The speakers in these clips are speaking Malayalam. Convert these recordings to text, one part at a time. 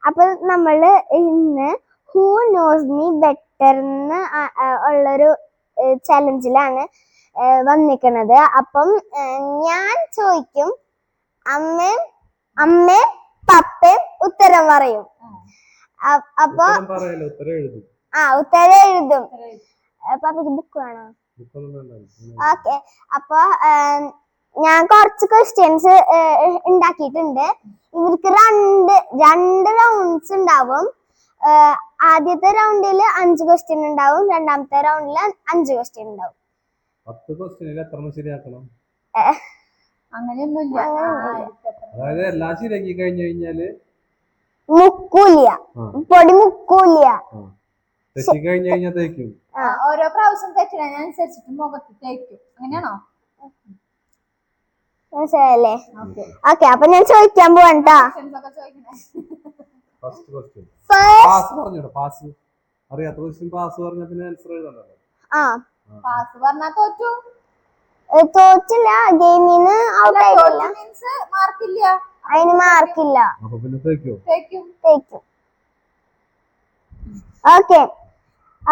അപ്പൊ നമ്മള് ഇന്ന് ഹൂ നോസ് മീ ബെറ്റർ എന്ന് ഉള്ളൊരു ചലഞ്ചിലാണ് വന്നിക്കുന്നത്. അപ്പം ഞാൻ ചോദിക്കും, അമ്മയും പപ്പയും ഉത്തരം പറയും. അപ്പൊ ഉത്തരം എഴുതും. പപ്പയ്ക്ക് ബുക്ക് വേണോ? ഓക്കെ. അപ്പൊ ഞാൻ കുറച്ച് ക്വസ്റ്റ്യൻസ് ഉണ്ടാക്കിയിട്ടുണ്ട്. ഇവർക്ക് രണ്ട് റൗണ്ട്സ് ഉണ്ടാവും. ആദ്യത്തെ റൗണ്ടിൽ 5 ക്വസ്റ്റ്യൻ ഉണ്ടാവും, രണ്ടാമത്തെ റൗണ്ടിൽ 5 ക്വസ്റ്റ്യൻ ഉണ്ടാവും. 10 ക്വസ്റ്റ്യനിൽ എത്ര ശരിയാക്കണം? അങ്ങനെയൊന്നുമില്ല. അതായത് എല്ലാം ശരിയാക്കി കഴിഞ്ഞു കഴിഞ്ഞാല് മുക്കൂല, പൊടി മുക്കൂല. തെറ്റി കഴിഞ്ഞു കഴിഞ്ഞാൽ തേക്കും. ഓരോ പ്രാവശ്യം തെറ്റിനനുസരിച്ചിട്ട് മുഖത്ത് തേക്കും. അങ്ങനെയാണോ? മനസ്സിലായല്ലേ? ഓക്കെ. അപ്പൊ ഞാൻ ചോദിക്കാൻ പോവാ. ഫസ്റ്റ് ക്വസ്റ്റ്യൻ പാസ് പറഞ്ഞോ. പാസ് അറിയാത്ത ക്വസ്റ്റ്യൻ പാസ് പറഞ്ഞ പിന്നെ ആൻസർ എഴുതണ്ടല്ലോ. പാസ് പറഞ്ഞാ തോറ്റു. തോറ്റില്ല, ഗെയിമിന് ഔട്ട് ആയിട്ടില്ല, മാർക്കില്ല, അതിന് മാർക്കില്ല. അപ്പൊ പിന്നെ തേക്കും. ഓക്കെ.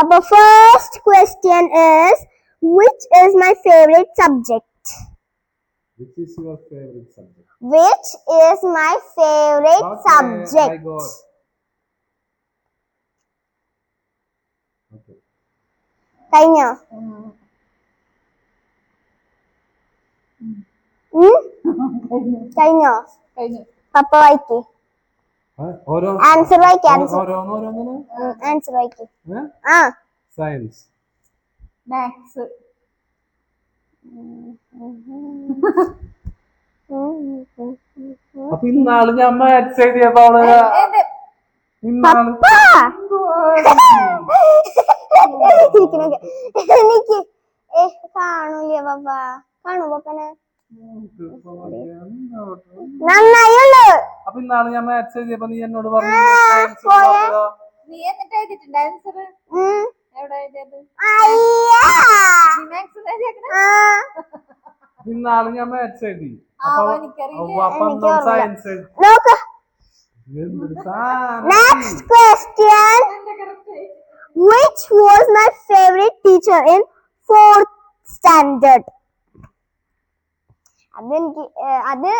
അപ്പൊ first question is which is my favorite subject? Which is your favorite subject? Which is my favorite subject? I got. Okay. കഴിഞ്ഞോ? കഴിഞ്ഞോ? പപ്പ വായിക്ക്. ആൻസർ വായിക്ക്. ആൻസർ വായിക്ക്. സയൻസ്, മാത്സ്, അപ്പൊ ഇന്നാള് ഞാൻ മാത്സ് എഴുതിയപ്പോ എനിക്ക് കാണൂലേ പപ്പ? കാണൂ പപ്പനെ? നന്നായുള്ളു. അപ്പൊ ഇന്നാള് ഞാൻ മാത്സ് എഴുതിയപ്പോ നീ എന്നോട് പറഞ്ഞു നീ എന്നിട്ട് എഴുതിട്ടുണ്ട് ആൻസർ. എവിടെ എഴുതിയത്? ഇന്നാള് ഞാൻ മാത്സ് എഴുതി. എനിക്കറിയില്ല. Next question. Which was my favorite teacher in 4th standard? അത്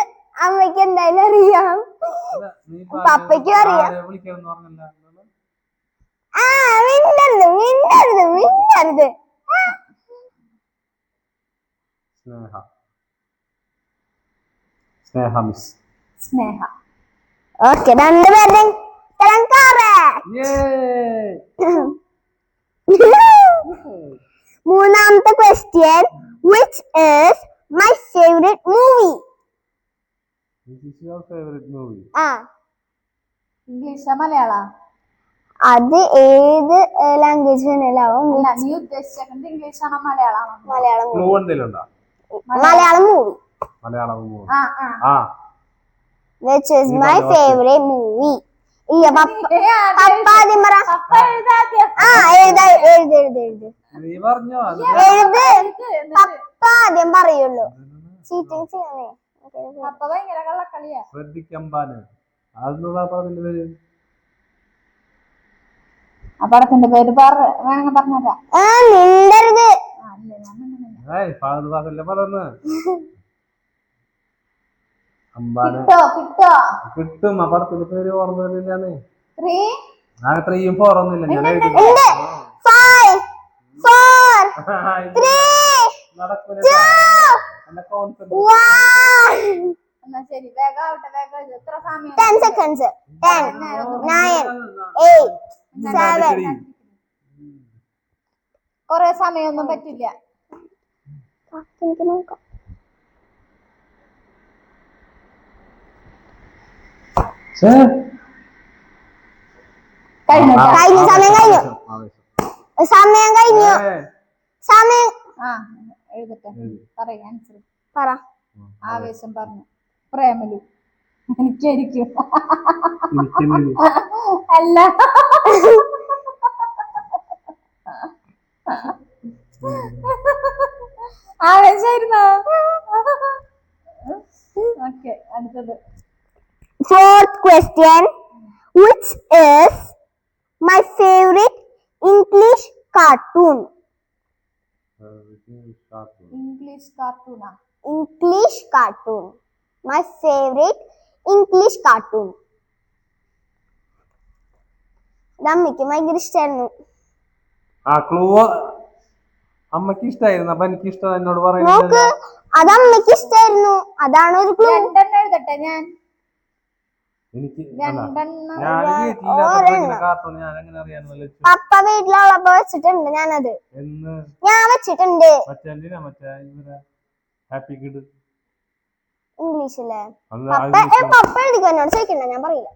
അമ്മയ്ക്ക് എന്തായാലും അറിയാം, പപ്പയ്ക്കും അറിയാം. മിണ്ടരുത്. സ്നേഹ. ഓക്കെ, രണ്ടുപേരുടെയും മൂന്നാമത്തെ question, which is my favorite movie? Which is your favorite movie? ഇംഗ്ലീഷാ മലയാളാ? അത് ഏത് ലാംഗ്വേജ് വേണേലാവും. നീ ഉദ്ദേശിച്ചത് ഇംഗ്ലീഷാണോ മലയാളാണോ? Malayalam movie. Which is my favorite movie? ഇല്ല, പപ്പ ആദ്യം പറ. എഴുത്. പപ്പ ആദ്യം പറയുള്ളൂ. ചീറ്റിംഗ് ചെയ്യാനേ. പപ്പ ഭയങ്കര കള്ളക്കളിയാ. ആ പടത്തിന്റെ പേര് വേണമെങ്കിൽ പറഞ്ഞേക്കാം. മിണ്ടരുത്. കിട്ടും. ആ പടത്തിന്റെ പേര് ഓർമ്മ വരുന്നില്ലാന്നേ. 3 4 ഒന്നുമില്ല. ഞാൻ 5 4 3 2 1. എന്നാ ശരി, വേഗം ആവട്ടെ. എത്ര സമയം? 10 seconds. 10 9 8 7. കൊറേ സമയമൊന്നും പറ്റില്ല. നോക്കാം. സമയം കഴിഞ്ഞു. എഴുതട്ടെ. പറയാ ആൻസർ പറ. ആവേശം പറഞ്ഞു. പ്രേമലു. എനിക്കായിരിക്കും. അല്ല, ആവേശായിരുന്നോ? ഓക്കെ, അടുത്തത്. Fourth question. which is my favorite English cartoon. English കാർട്ടൂണാ. English cartoon. My favorite English cartoon. ഇത് അമ്മയ്ക്ക് ഭയങ്കര ഇഷ്ടമായിരുന്നു. ക്ലൂ അമ്മക്ക് ഇഷ്ടായിരുന്നു. അപ്പൊ എനിക്ക് ഇഷ്ടം എന്നോട് നോക്ക്, പറയുന്നത് അത് അമ്മയ്ക്ക് ഇഷ്ടമായിരുന്നു. അതാണ് ഒരു ക്ലൂ. രണ്ടെണ്ണം എഴുതട്ടെ ഞാൻ. എനിക്ക് രണ്ടെണ്ണം. കാർട്ടൂൺ ഞാൻ എങ്ങനെ അറിയാൻ പപ്പ വീട്ടിലുള്ളപ്പോ വെച്ചിട്ടുണ്ട് ഞാനത്. എന്ന് ഞാൻ വെച്ചിട്ടുണ്ട്. മറ്റേ ഹാപ്പി കിഡ് ഇംഗ്ലീഷിലെ പപ്പ എഴുതിക്കോ, എന്നോട് ചോദിക്കണ്ട, ഞാൻ പറയില്ല.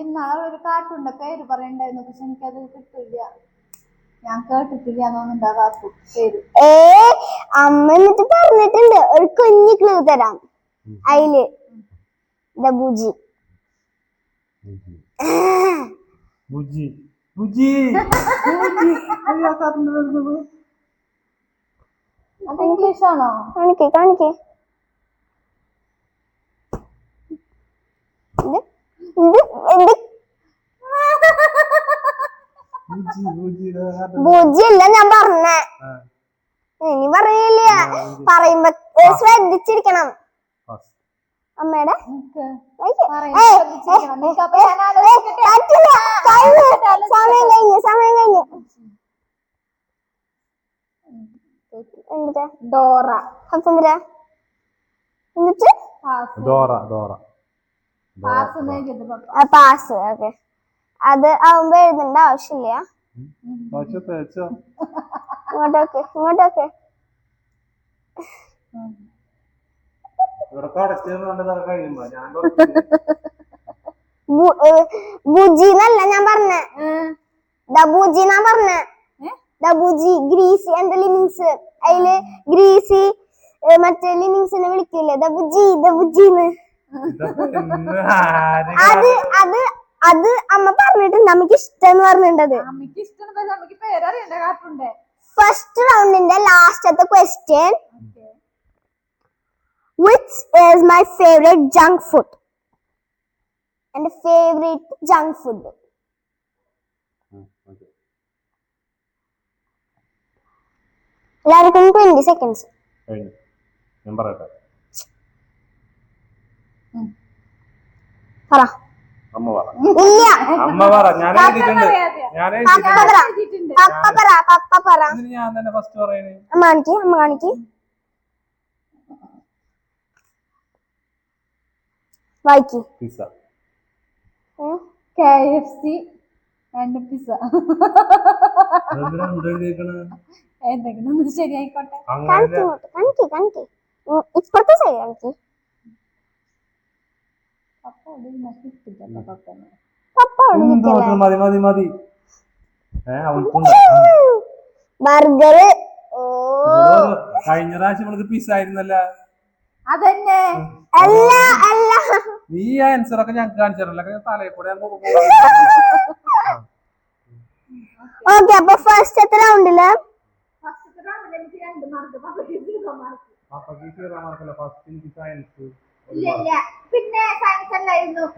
ഇന്നാളെ ഒരു കാർട്ടൂണിന്റെ പേര് പറയണ്ടായിരുന്നു, പക്ഷെ എനിക്കത് കിട്ടില്ല. ഞാൻ കേട്ടിട്ടില്ല തോന്നുന്നുണ്ട് ആ കാർട്ടൂൺ പേര്. അമ്മ എന്നിട്ട് പറഞ്ഞിട്ടുണ്ട്, ഒരു കുഞ്ഞു ക്ലൂ തരാം. അതില് ബുജി. ബുജി ബുജി അത് ഇംഗ്ലീഷാണോ? കാണിക്കേ കാണിക്കേ. ബുജിയല്ല ഞാൻ പറഞ്ഞേ. ഇനി പറയില്ല, പറയുമ്പോ ശ്രദ്ധിച്ചിരിക്കണം. അമ്മയുടെ സമയം കഴിഞ്ഞു. എന്താ ഡോറ. എന്തിനാ എന്നിട്ട് പാസ്. ഓക്കെ, അത് ആവുമ്പോ എഴുതേണ്ട ആവശ്യമില്ല. ഇങ്ങോട്ടൊക്കെ ഇങ്ങോട്ടൊക്കെ. ബുജിന്നല്ല ഞാൻ പറഞ്ഞേ, ഡബുജി എന്നാ പറഞ്ഞേ. ഡബുജി ഗ്രീസി എന്റെ ലിമിങ്സ്. അതില് ഗ്രീസി മറ്റേ ലിമിങ്സിനെ വിളിക്കൂലേ ദബുജി ദബുജിന്ന്. അത് അത് അത് അമ്മ പറഞ്ഞിട്ടുണ്ട്, അമ്മക്ക് ഇഷ്ടം പറഞ്ഞിട്ടത്. ഫസ്റ്റ് റൗണ്ടിന്റെ ലാസ്റ്റത്തെ question, which is my favorite junk food? എന്റെ ഫേവറേറ്റ് ജങ്ക് ഫുഡ്. എല്ലാവർക്കും 20 സെക്കൻഡ്സ്. ഞാൻ പറയട്ടെ. പറ. അമ്മ പറ. ഇല്ല, അമ്മ പറ. ഞാൻ എഴുതിയിട്ടുണ്ട്. പപ്പ പറ. ഞാൻ തന്നെ ഫസ്റ്റ് പറയുന്നത്. അമ്മ കാണിക്ക്. വായിക്ക്. പിസ്സ. KFC and pizza. എന്തെങ്കിലും ശരിയായിക്കോട്ടെ. കാണിക്ക്. ഇപ്പഴത്തെ സൈഡ് കാണിക്ക്. മതി. ബർഗർ. കഴിഞ്ഞ പ്രാവശ്യം നമുക്ക് പിസ്സ ആയിരുന്നല്ല. അതന്നെ. അല്ല അല്ല, നീ ആൻസർ ഒക്കെ ഞങ്ങൾക്ക് കാണിച്ചല്ലോ തലയിൽ കൂടെ. ഓക്കെ, അപ്പൊ ഫസ്റ്റ് റൗണ്ടില്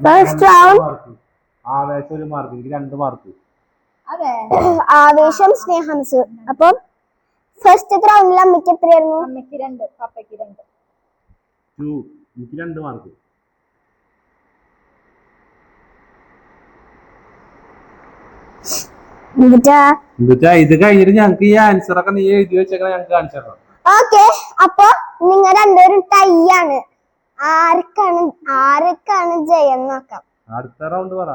ഫസ്റ്റ് റൗണ്ട് ആവേശം 1 മാർക്ക്, എനിക്ക് 2 മാർക്ക്. ആവേശം സ്നേഹംസ്. അപ്പൊ ഫസ്റ്റ് റൗണ്ടിൽ അമ്മയ്ക്ക് എത്രയായിരുന്നു? അമ്മയ്ക്ക് 2, പപ്പയ്ക്ക് 2. 2, എനിക്ക് 2 മാർക്ക്. ഇത് കഴിഞ്ഞിട്ട് ഞങ്ങക്ക് ഈ ആൻസർ ഒക്കെ നീ എഴുതി വെച്ചേക്കണ ഞങ്ങക്ക് കാണിച്ചു തരണം. ഓക്കെ, അപ്പൊ നിങ്ങൾ രണ്ടുപേരും ടൈ ആണ്. ആർക്കാണ് ജയം നോക്കാം. അടുത്ത റൗണ്ട് പറ.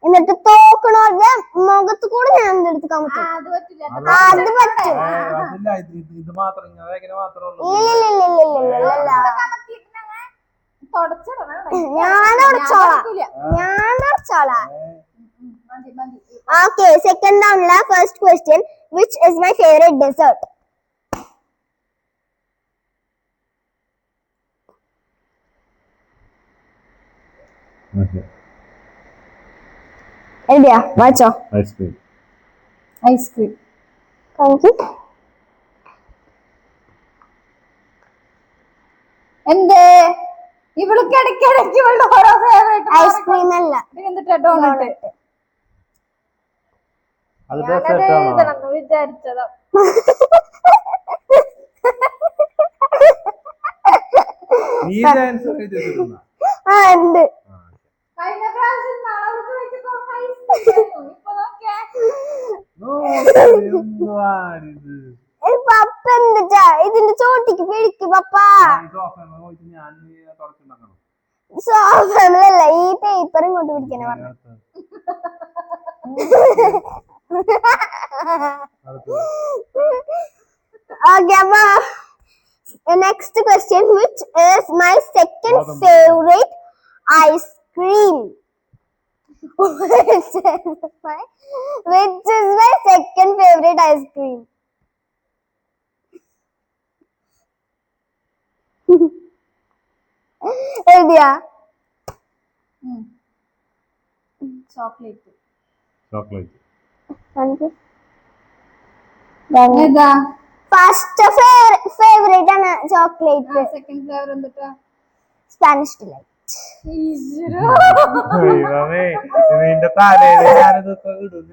എന്നിട്ട് തോക്കണോരുടെ മുഖത്ത് കൂടെ ഞാൻ എടുക്കാൻ പറ്റും. അത് പറ്റും. ഇത് മാത്രം ഞാൻ തുടച്ചോളാം. Okay, second round la first question, which is my favorite dessert? Okay. Idea, vacho. Ice cream. Thank you. എന്തേ ഇവൾക്ക് ഇടയ്ക്കിടയ്ക്ക് ഇവളുടെ ഓരോ ഫേവറേറ്റ് ഐസ്ക്രീം അല്ല, എന്നിട്ട് ഡോണറ്റ്. അത് ഞാനത് ഡെസേർട്ട് ആണോ? എഴുതണമെന്ന് വിചാരിച്ചതാ. നീ ആൻസർ എഴുതിയിട്ടുണ്ടോ? ആ ഉണ്ട്. കഴിഞ്ഞ പ്രാവശ്യം നാളെ വെച്ചപ്പോ ഐസ്ക്രീം ഇപ്പൊ നോക്കിയേ. എന്തുവാണിത്? പപ്പ എന്താ ഇതിന്റെ ചോട്ടിക്ക് പിടിക്ക് പപ്പ. ഞാൻ തുടച്ചുണ്ടാക്കണം. സോഫല്ല, ഈ പേപ്പർ ഇങ്ങോട്ട് പിടിക്കാനാ പറഞ്ഞു. Okay, next question. Which is my second favorite ice cream? Which is my second favorite ice cream? എഴുതിയാ? ചോക്ലേറ്റ്. ഏതാ? ഫസ്റ്റ് ഫേവറേറ്റ് ആണ് ചോക്ലേറ്റ്. സെക്കൻഡ് ഫ്ലേവർ എന്തിട്ടാ? Spanish delight. നിന്റെ തലയില് ഞാനിതൊക്കെ ഇടും.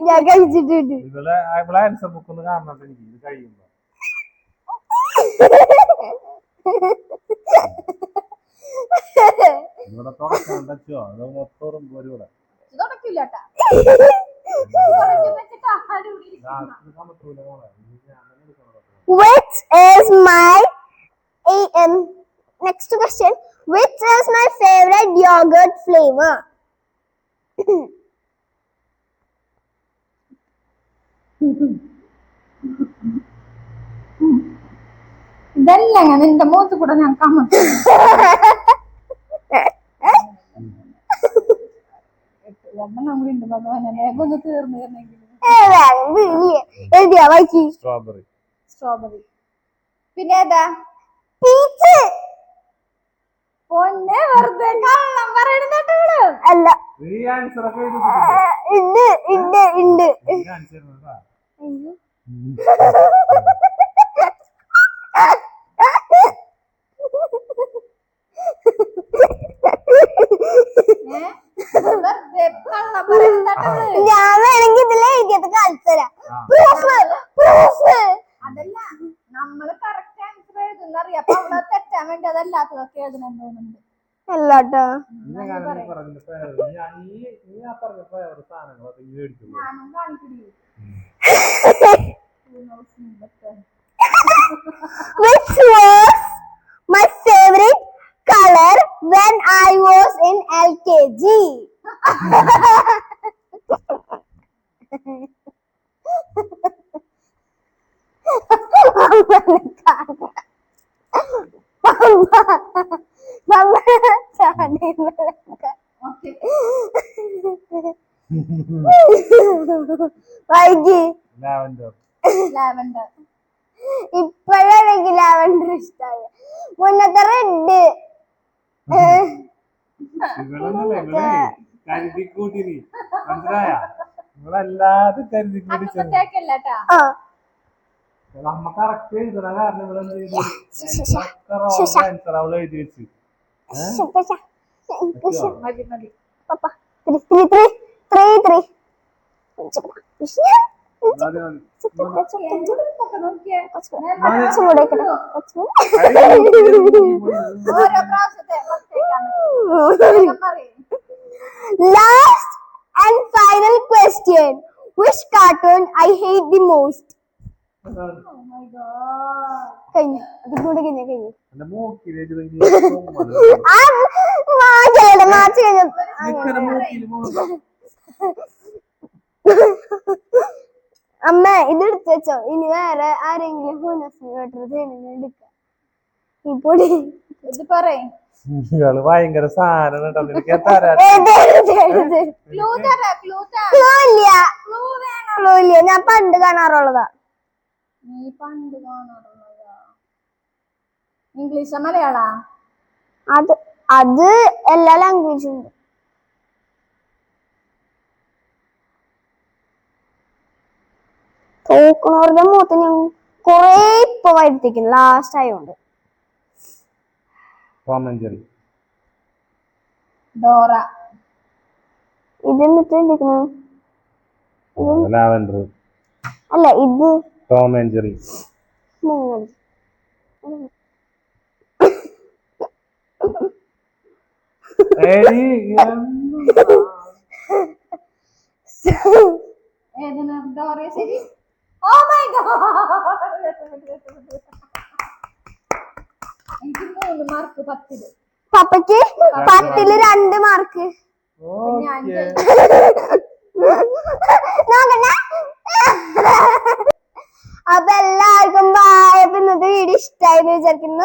ഞാൻ കഴിച്ചിട്ടുണ്ട്. ഇവിടെ ആൻസർ ബുക്ക് ഒന്ന് കാണണം എനിക്ക് ഇത് കഴിയുമ്പോ. ഇവിടെ തുറക്കാൻ പറ്റുമോ? അത് മൊത്തം ഇവിടെ Which is my next question. Which is my favorite yogurt flavor? ഇതല്ല ഞാൻ എന്റെ മുഖത്ത് കൂടെ ഞാൻ കമത്തി നമ്മളുണ്ട് ഭഗവാനെ വേഗം ഒന്ന് തീർന്നിരുന്നെങ്കിൽ. എഴുതിയാ വായിക്കി. സ്ട്രോബെറി. പിന്നെ ഏതാ? പീച്ച്. പൊന്നെ വെറുതെ കള്ളം പറയണ അല്ല, ഉണ്ട് ഉണ്ട് ഉണ്ട്. ഞാൻ വേണമെങ്കിൽ ഇതിൽ എഴുതിയത് കാണിച്ചുതരാം. അതല്ല നമ്മള് കറക്റ്റ് ആൻസർ എഴുതുന്നറിയാം. അപ്പൊ അവളെ തെറ്റാൻ വേണ്ടി അതല്ലാത്തതൊക്കെ എഴുതണം തോന്നുന്നുണ്ട്. അല്ലാട്ടോ. ഞാനും കാണിക്കടി. Which was my favorite color when I was in LKG? വൈകി. ലാവൻഡർ. ഇപ്പോഴാണെങ്കിൽ ലാവൻഡർ ഇഷ്ടമായി. മുന്നത്തെ റെഡ്. കരുതിക്കൂട്ടി മനസ്സിലായ നിങ്ങളല്ലാതെ കരുതിക്കൂട്ടി നമ്മ കറക്റ്റ് എഴുതണ കാരണം ഇവിടെ ആൻസർ അവള് എഴുതി വെച്ച്. Last and final question. Which cartoon I hate the most? കഴിഞ്ഞു. അതിലൂടെ കഴിഞ്ഞു. അമ്മ ഇത് എടുത്ത് വെച്ചോ. ഇനി വേറെ ആരെങ്കിലും എടുക്ക. ഈ പൊടി ഇത് പറയും. നിങ്ങള് ഭയങ്കര സാധനം ഞാൻ പണ്ട് കാണാറുള്ളതാ. നീ പണ്ട് കാണാറുള്ളതാ? ഇംഗ്ലീഷ് മലയാളാ? അത് എല്ലാ ലാംഗ്വേജും ഉണ്ട്. തോക്കണോരുടെ മുഖത്ത് ഞാൻ കൊറേ ഇപ്പൊ വരുത്തിക്കുന്നു ലാസ്റ്റ് ആയോണ്ട്. Tom and Jerry. ഡോറ. ഇത് എന്നിട്ട് എടുക്കുന്നു ലാവൻഡർ. അല്ല ഇത് ടോം ആൻഡ് ജെറി. മൂന്ന്. ഏതിനാ ഡോറ ശരി? ഓ മൈ ഗോഡ്, എനിക്ക് 3 മാർക്ക് 10. പപ്പയ്ക്ക് 10ല് 2 മാർക്ക്. ഞാൻ നോക്കണേ. അപ്പൊ എല്ലാവർക്കും ബായ്. അപ്പൊ ഇന്നത്തെ വീഡിയോ ഇഷ്ടമായെന്ന് വിചാരിക്കുന്നു.